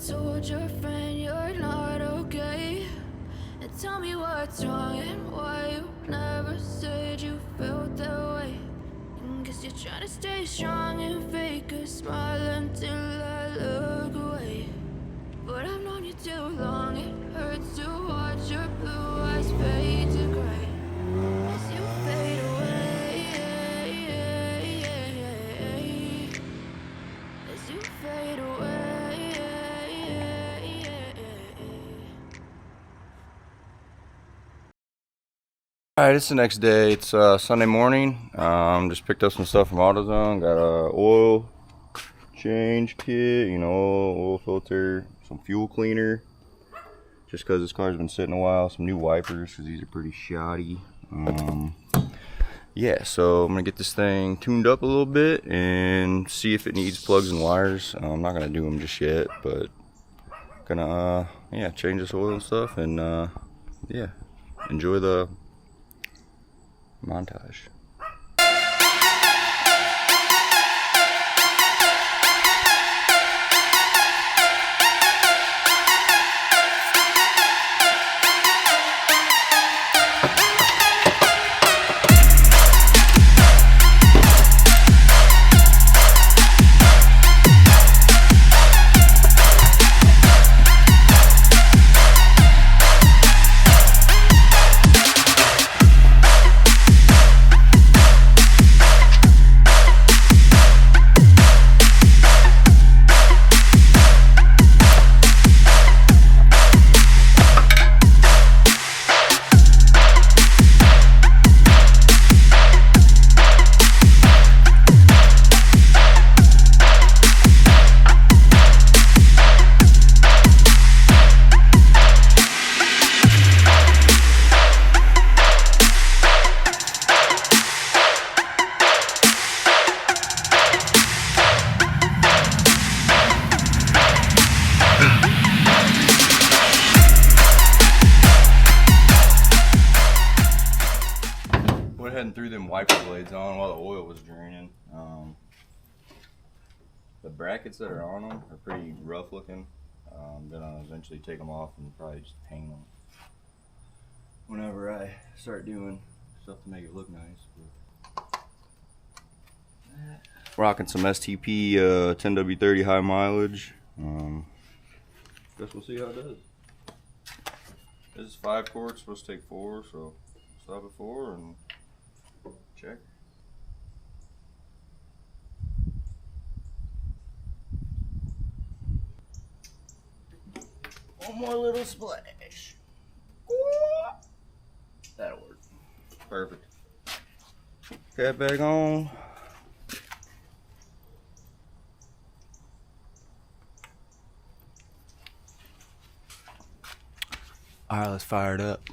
told your friend you're not okay? And tell me what's wrong and why you never said you felt that way. And guess you're trying to stay strong and fake a smile until I look away. But I've known you too long, it hurts to watch your blue eyes fade to gray as you fade away, as you fade away. Alright, it's the next day. It's Sunday morning. Just picked up some stuff from AutoZone. Got a oil change kit, you know, oil filter, some fuel cleaner, just because this car's been sitting a while. Some new wipers because these are pretty shoddy. Yeah, so I'm gonna get this thing tuned up a little bit and see if it needs plugs and wires. I'm not gonna do them just yet, but gonna yeah, change this oil and stuff, and yeah, enjoy the montage. Went ahead and threw them wiper blades on while the oil was draining. The brackets that are on them are pretty rough looking. I'm gonna eventually take them off and probably just paint them whenever I start doing stuff to make it look nice. Rocking some STP 10W30 high mileage. Guess we'll see how it does. This is 5 quarts, supposed to take 4, so stop at 4 and check. One more little splash. That'll work. Perfect. Cap back on. Alright, let's fire it up.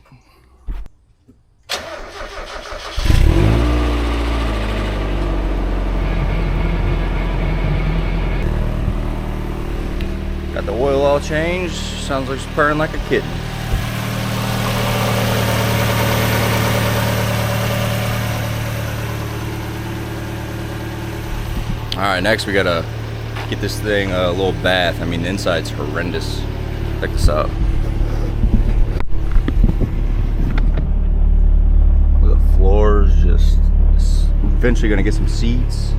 Got the oil all changed. Sounds like it's purring like a kitten. Alright, next we gotta get this thing a little bath. I mean, the inside's horrendous. Check this out. The floor's just eventually gonna get some seats.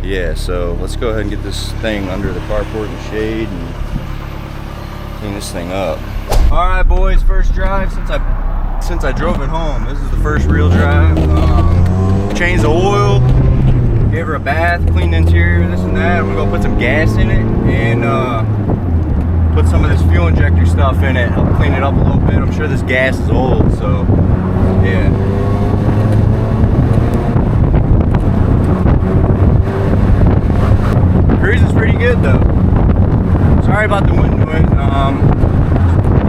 Yeah, so let's go ahead and get this thing under the carport in the shade and clean this thing up. All right, boys, first drive since I drove it home. This is the first real drive. Changed the oil, gave her a bath, cleaned the interior, this and that. I'm gonna go put some gas in it and put some of this fuel injector stuff in it. Help clean it up a little bit. I'm sure this gas is old, so yeah. Cruising's pretty good though. Sorry about the wind noise.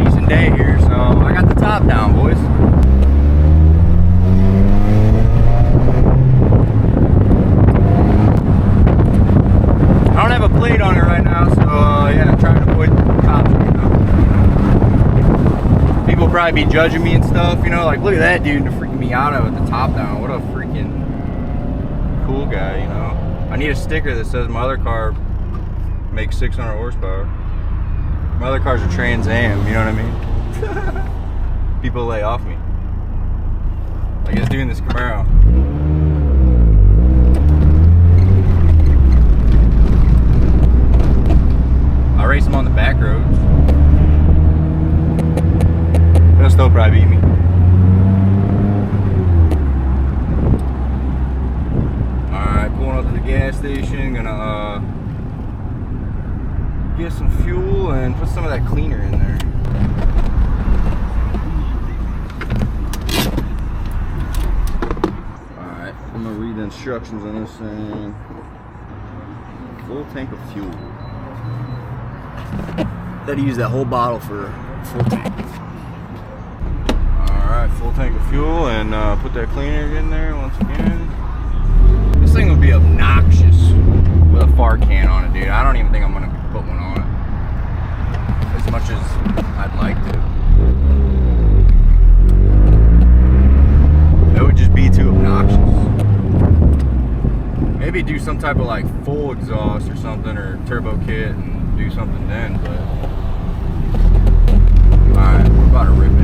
Decent day here, so I got the top down, boys. I don't have a plate on it right now, so yeah, I'm trying to avoid cops right now. People will probably be judging me and stuff, you know, like look at that dude, the freaking Miata with the top down. What a freaking cool guy, you know. I need a sticker that says my other car make 600 horsepower. My other cars are Trans Am, you know what I mean? People lay off me. Like it's doing this Camaro. I race them on the back roads. They'll still probably beat me. Alright, pulling up to the gas station, gonna get some fuel and put some of that cleaner in there. Alright, I'm gonna read the instructions on this thing. Full tank of fuel. Gotta use that whole bottle for full tank. Alright, full tank of fuel and put that cleaner in there once again. This thing would be obnoxious with a far can on it, dude. I don't even think I'm gonna put one on it. As much as I'd like to. It would just be too obnoxious. Maybe do some type of like full exhaust or something, or turbo kit and do something then, but alright, we're about to rip it.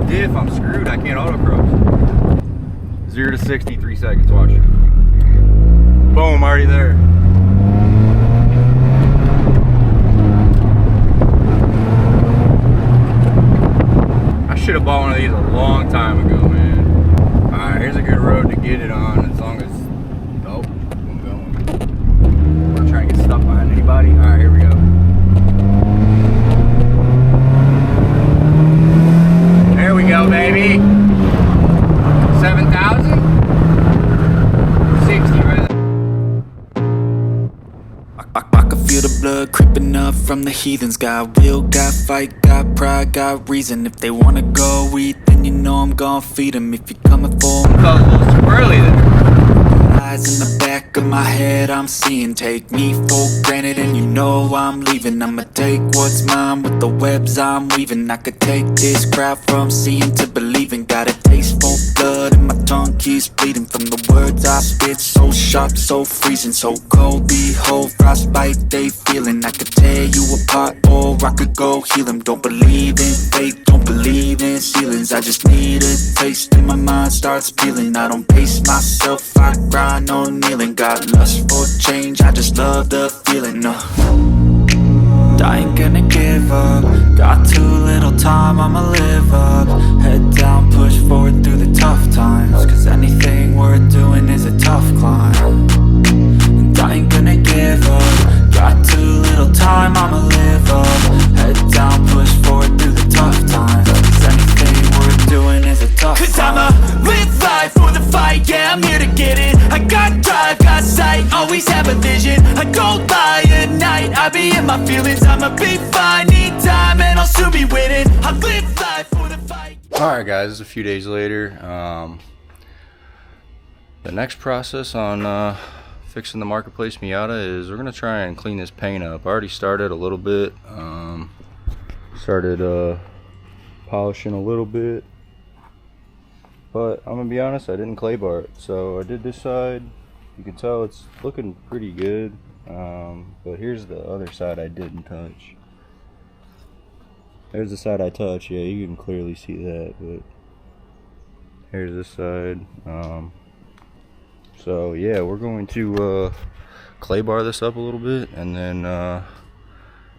If I'm screwed, I can't autocross. 0 to 60, 3 seconds, watch. Boom, already there. I should have bought one of these a long time ago, man. Alright, here's a good road to get it on, as long as, oh, I'm going. I'm not trying to get stuck behind anybody. Alright, here we go. There we go, baby. 7,000? 60 right there. I can feel the blood creeping up from the heathens. Got will, got fight, got pride, got reason. If they wanna go eat, then you know I'm gon' feed them. If you're coming for me, felt a little too early there. eyes in the back of my head, I'm seeing. Take me for granted and you know I'm leaving. I'ma take what's mine with the webs I'm weaving. I could take this crowd from seeing to believing. Got a taste for blood and my tongue keeps bleeding from the words I spit. So sharp, so freezing, so cold. Behold, frostbite they feeling. I could tear you apart or I could go heal them. Don't believe in fate, don't believe in ceilings. I just need a taste and my mind starts peeling. I don't pace myself, I grind on kneeling. Got lust for change, I just love the feeling. I ain't gonna give up. Got too little time, I'ma live up. Head down, push forward through the tough times. Cause anything worth doing is a tough climb. And I ain't gonna give up. Got too little time, I'ma live up. Head down, push forward through the tough times. Cause anything worth doing is a tough climb. Cause I'ma live life for the fight, yeah, I'm here to get it. I got drive, got sight, always have a vision. I don't lie at night, I be in my feelings. I'ma be fine, need time, and I'll soon be winning. I live life for the fight. Alright guys, it's a few days later. The next process on fixing the Marketplace Miata is we're going to try and clean this paint up. I already started a little bit. Started polishing a little bit. But I'm going to be honest, I didn't clay bar it. So I did this side. You can tell it's looking pretty good. But here's the other side I didn't touch. There's the side I touched. Yeah, you can clearly see that. But here's this side. So yeah, we're going to clay bar this up a little bit and then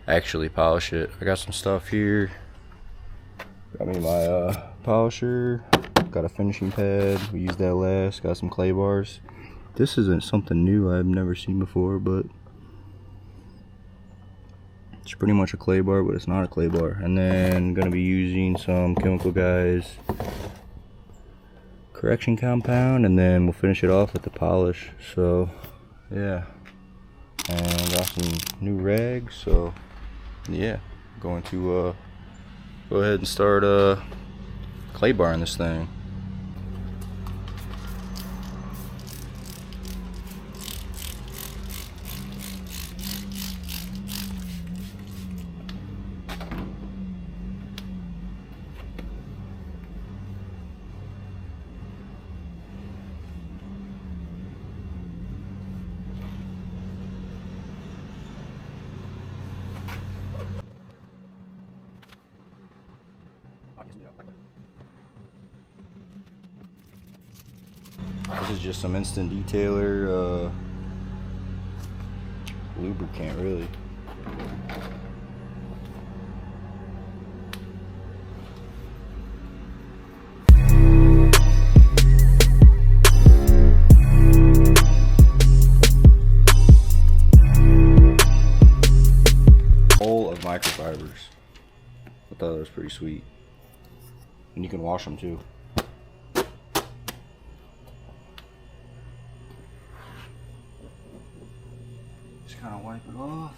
actually polish it. I got some stuff here. Got me my polisher. Got a finishing pad. We used that last. Got some clay bars. This isn't something new I've never seen before, but it's pretty much a clay bar, but it's not a clay bar. And then gonna be using some Chemical Guys correction compound, and then we'll finish it off with the polish. So yeah, and got some new rags. So yeah, going to go ahead and start clay barring this thing. This is just some instant detailer lubricant, really. Whole of microfibers. I thought that was pretty sweet. And you can wash them too. Just kind of wipe it off.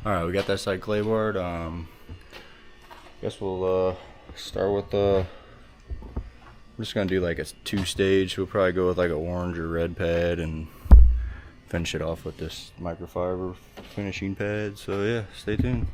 Alright, we got that side clay barred. Guess we'll start with we're just gonna do like a 2-stage. We'll probably go with like an orange or red pad and finish it off with this microfiber finishing pad. So yeah, stay tuned.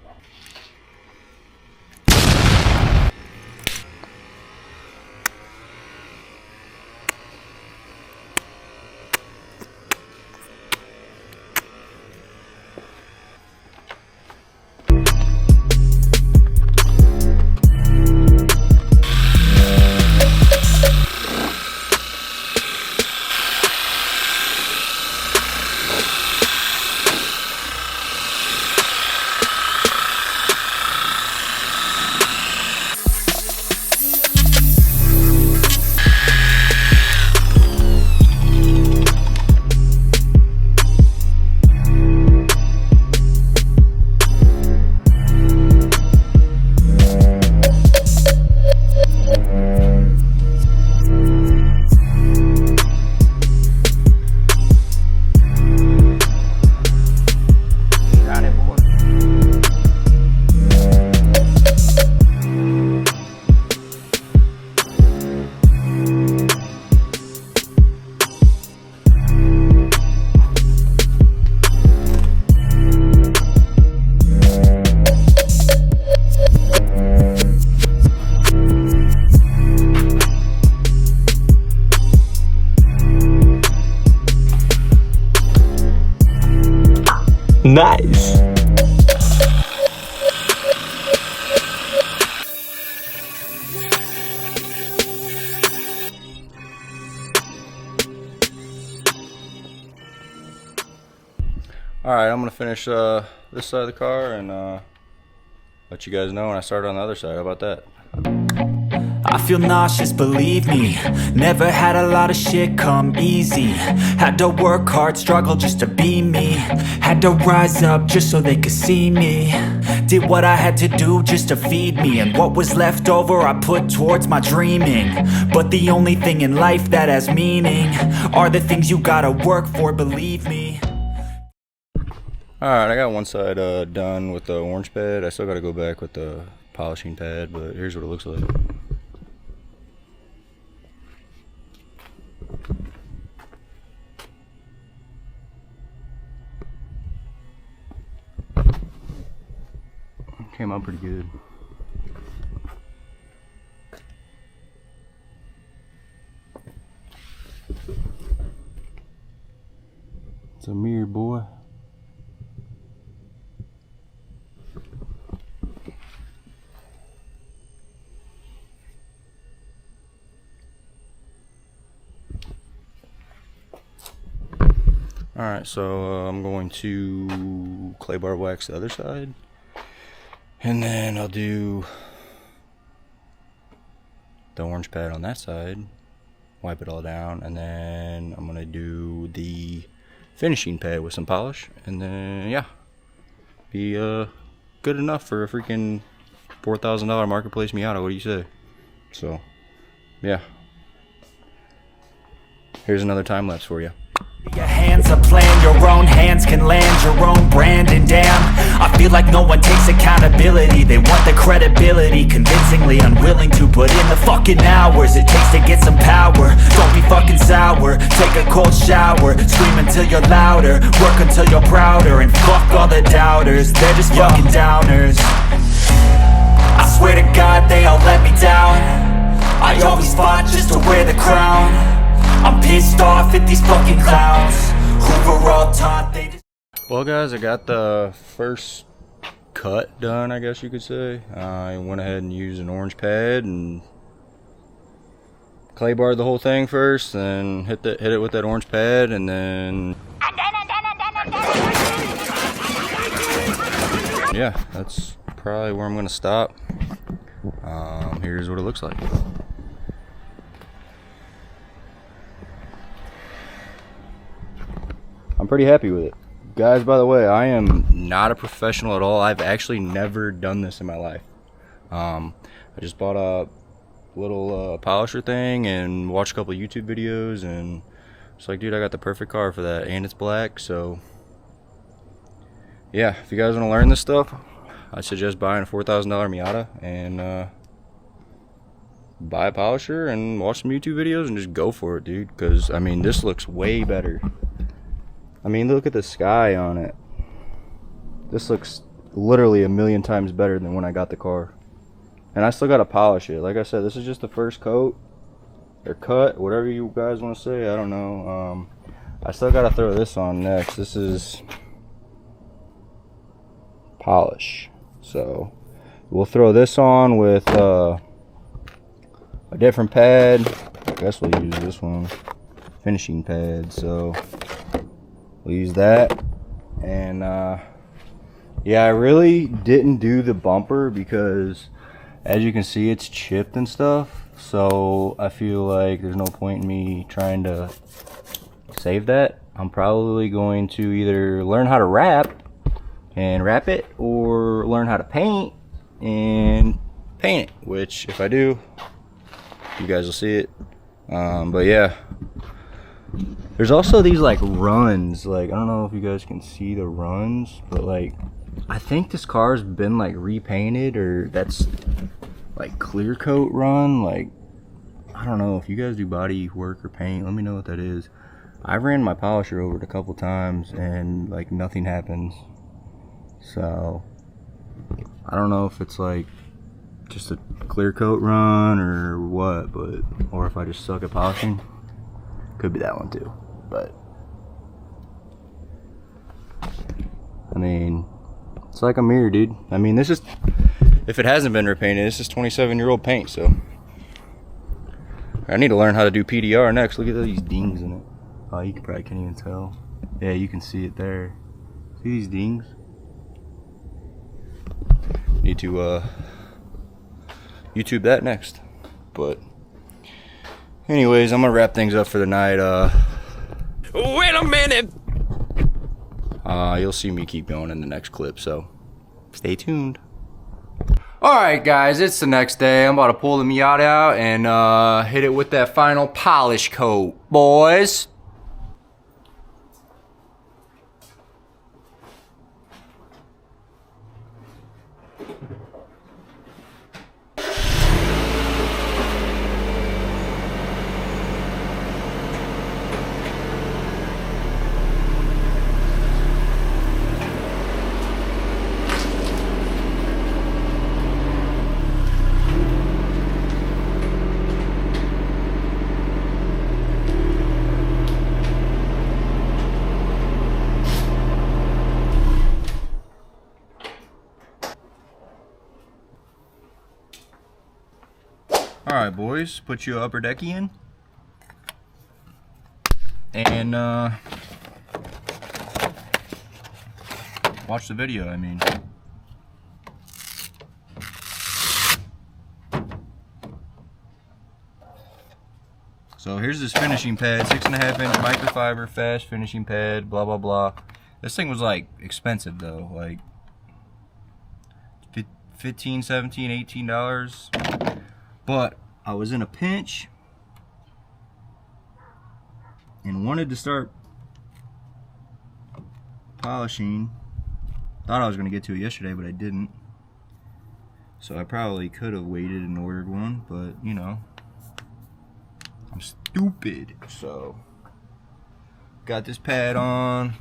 Nice. Alright, I'm gonna finish this side of the car and let you guys know when I start on the other side. How about that? I feel nauseous, believe me. Never had a lot of shit come easy. Had to work hard, struggle just to be me. Had to rise up just so they could see me. Did what I had to do just to feed me. And what was left over I put towards my dreaming. But the only thing in life that has meaning are the things you gotta work for, believe me. Alright, I got one side done with the orange pad. I still gotta go back with the polishing pad, but here's what it looks like. Came out pretty good. It's a mirror, boy. Alright, so I'm going to clay bar wax the other side, and then I'll do the orange pad on that side, wipe it all down, and then I'm gonna do the finishing pad with some polish, and then yeah, be good enough for a freaking $4,000 marketplace Miata. What do you say? So yeah, here's another time lapse for you. Your hands are playing, your own hands can land your own brand, and damn, I feel like no one takes accountability. They want the credibility, convincingly unwilling to put in the fucking hours it takes to get some power. Don't be fucking sour, take a cold shower, scream until you're louder, work until you're prouder, and fuck all the doubters, they're just fucking downers. I swear to God they all let me down. I always fought just to wear the crown. I'm pissed off at these fucking clowns who were all taught they just... Well guys, I got the first cut done, I guess you could say. I went ahead and used an orange pad and clay barred the whole thing first, then hit it with that orange pad, and then yeah, that's probably where I'm gonna stop. Here's what it looks like. I'm pretty happy with it. Guys, by the way, I am not a professional at all. I've actually never done this in my life. I just bought a little polisher thing and watched a couple of YouTube videos, and it's like, dude, I got the perfect car for that, and it's black. So yeah, if you guys want to learn this stuff, I suggest buying a $4,000 Miata and buy a polisher and watch some YouTube videos and just go for it, dude. Because I mean, this looks way better. I mean, look at the sky on it. This looks literally a million times better than when I got the car. And I still gotta polish it. Like I said, this is just the first coat or cut, whatever you guys want to say. I don't know. I still gotta throw this on next. This is polish. So we'll throw this on with a different pad. I guess we'll use this one, finishing pad. So we'll use that. And yeah, I really didn't do the bumper because as you can see, it's chipped and stuff. So I feel like there's no point in me trying to save that. I'm probably going to either learn how to wrap and wrap it, or learn how to paint and paint it, which if I do, you guys will see it. But yeah, there's also these like runs, like I don't know if you guys can see the runs, but like I think this car's been like repainted, or that's like clear coat run. Like I don't know if you guys do body work or paint, let me know what that is. I ran my polisher over it a couple times and like nothing happens. So I don't know if it's like just a clear coat run or what, but or if I just suck at polishing. Could be that one too. But I mean, it's like a mirror, dude. I mean, this is, if it hasn't been repainted, this is 27-year-old paint. So I need to learn how to do PDR next. Look at these dings in it. Oh, you probably can't even tell. Yeah, you can see it there. See these dings? Need to YouTube that next. But anyways, I'm gonna wrap things up for the night. Wait a minute. You'll see me keep going in the next clip, so stay tuned. Alright guys, it's the next day. I'm about to pull the Miata out and hit it with that final polish coat, boys. Alright boys, put your upper decky in and watch the video. I mean, So here's this finishing pad, 6.5-inch microfiber fast finishing pad, blah, blah, blah. This thing was like expensive though, like $15, $17, $18. But I was in a pinch and wanted to start polishing. Thought I was gonna get to it yesterday, but I didn't. So I probably could have waited and ordered one, but you know, I'm stupid. So got this pad on,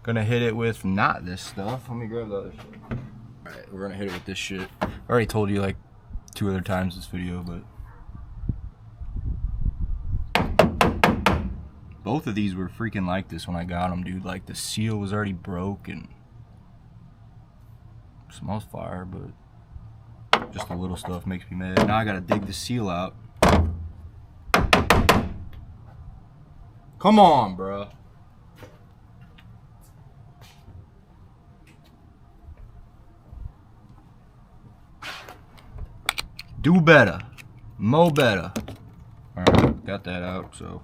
gonna hit it with not this stuff. Let me grab the other shit. Alright, we're gonna hit it with this shit. I already told you like 2 other times this video, but both of these were freaking like this when I got them, dude. Like the seal was already broke and smells fire, but just the little stuff makes me mad. Now I gotta dig the seal out. Come on, bruh. Do better. Mo better. Alright, got that out, so.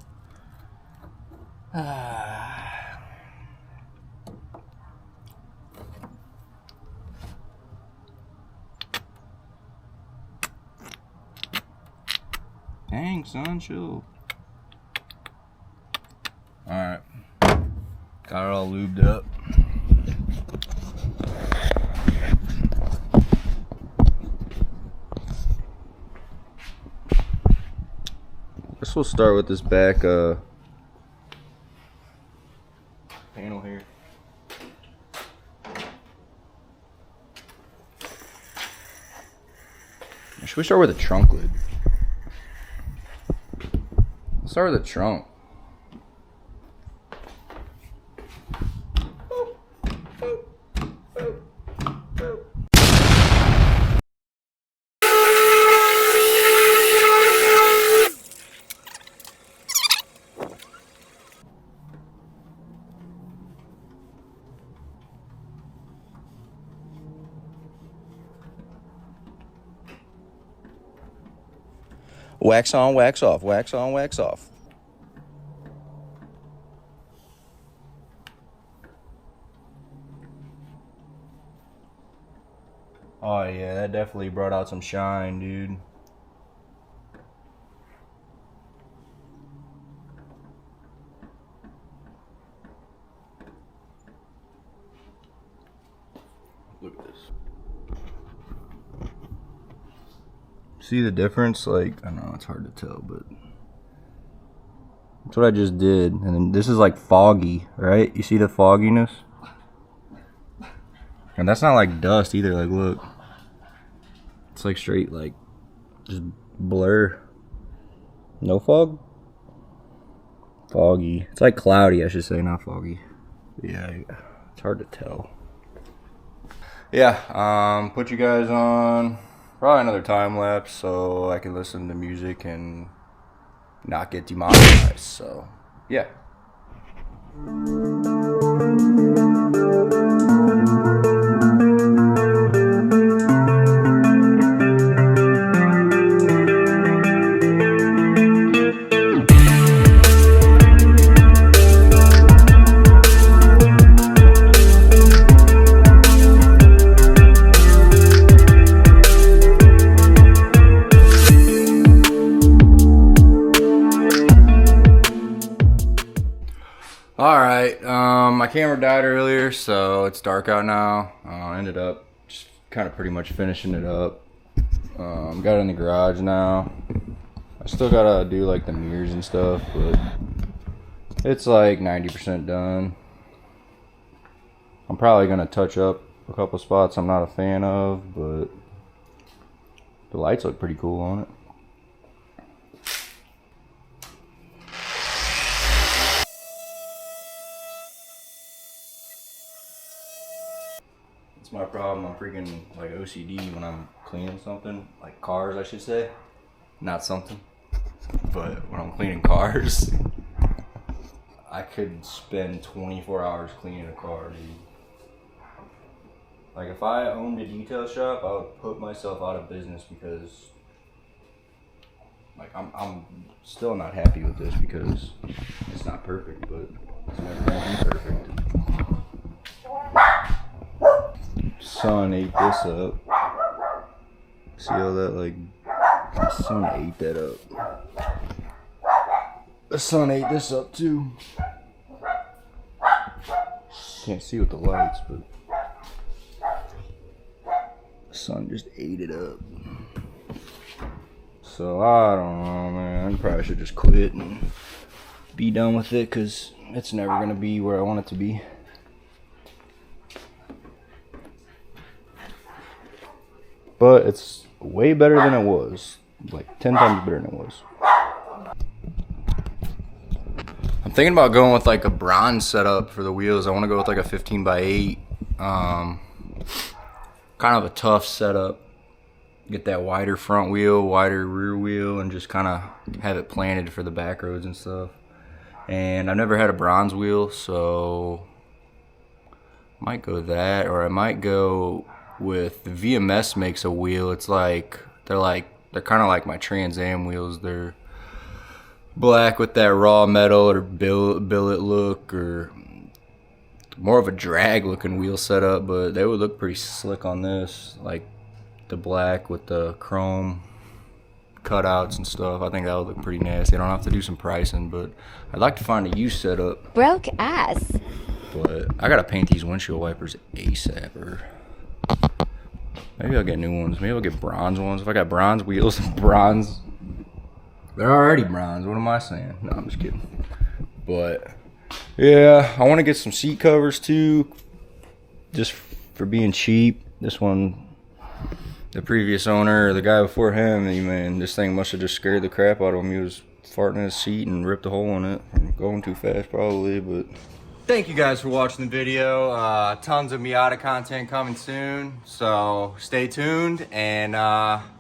Dang, son, chill. Alright. Got it all lubed up. Guess we'll start with this back panel here. Should we start with the trunk lid? Let's start with the trunk. Wax on, wax off, wax on, wax off. Oh yeah, that definitely brought out some shine, dude. Look at this. See the difference? Like, I don't know, it's hard to tell, but that's what I just did. And then this is like foggy, right? You see the fogginess? And that's not like dust either. Like, look, it's like straight, like, just blur. No fog? Foggy. It's like cloudy, I should say, not foggy. Yeah, it's hard to tell. Yeah, put you guys on probably another time lapse so I can listen to music and not get demonetized. So, yeah. Alright, my camera died earlier, so it's dark out now. Ended up just kind of pretty much finishing it up. Got it in the garage now. I still gotta do like the mirrors and stuff, but it's like 90% done. I'm probably gonna touch up a couple spots I'm not a fan of, but the lights look pretty cool on it. My problem, I'm freaking like OCD when I'm cleaning something, like cars I should say, not something, but when I'm cleaning cars, I could spend 24 hours cleaning a car, dude. Like if I owned a detail shop, I would put myself out of business because Like I'm still not happy with this because it's not perfect, but it's never gonna be perfect. Son ate this up. See how that, like, the son ate that up. The son ate this up too. Can't see with the lights, but the son just ate it up. So I don't know, man. I probably should just quit and be done with it because it's never gonna be where I want it to be. But it's way better than it was. Like 10 times better than it was. I'm thinking about going with like a bronze setup for the wheels. I want to go with like a 15x8. Kind of a tough setup. Get that wider front wheel, wider rear wheel, and just kind of have it planted for the back roads and stuff. And I've never had a bronze wheel, so I might go that, or I might go with the VMS makes a wheel. It's like they're kind of like my Trans Am wheels. They're black with that raw metal or billet look, or more of a drag looking wheel setup, but they would look pretty slick on this, like the black with the chrome cutouts and stuff. I think that would look pretty nasty. I don't have to do some pricing, but I'd like to find a used setup. Broke ass. But I gotta paint these windshield wipers ASAP, or maybe I'll get new ones. Maybe I'll get bronze ones. If I got bronze wheels, bronze. They're already bronze. What am I saying? No, I'm just kidding. But yeah, I want to get some seat covers too, just for being cheap. This one, the previous owner, or the guy before him, man, this thing must have just scared the crap out of him. He was farting in his seat and ripped a hole in it. Going too fast probably, but thank you guys for watching the video. Tons of Miata content coming soon, so stay tuned and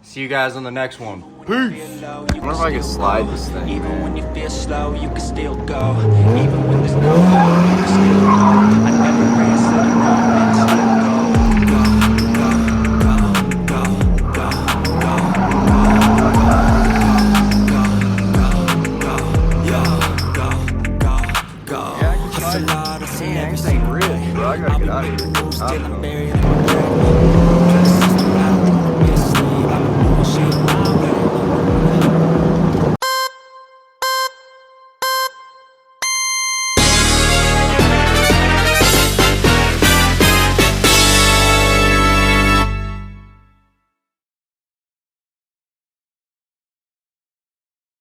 see you guys on the next one. Peace. I wonder if I can slide this thing. Even when you feel slow, you can still go. Even when there's no hope, you can still go. I never answer the moments. I gotta get out of here.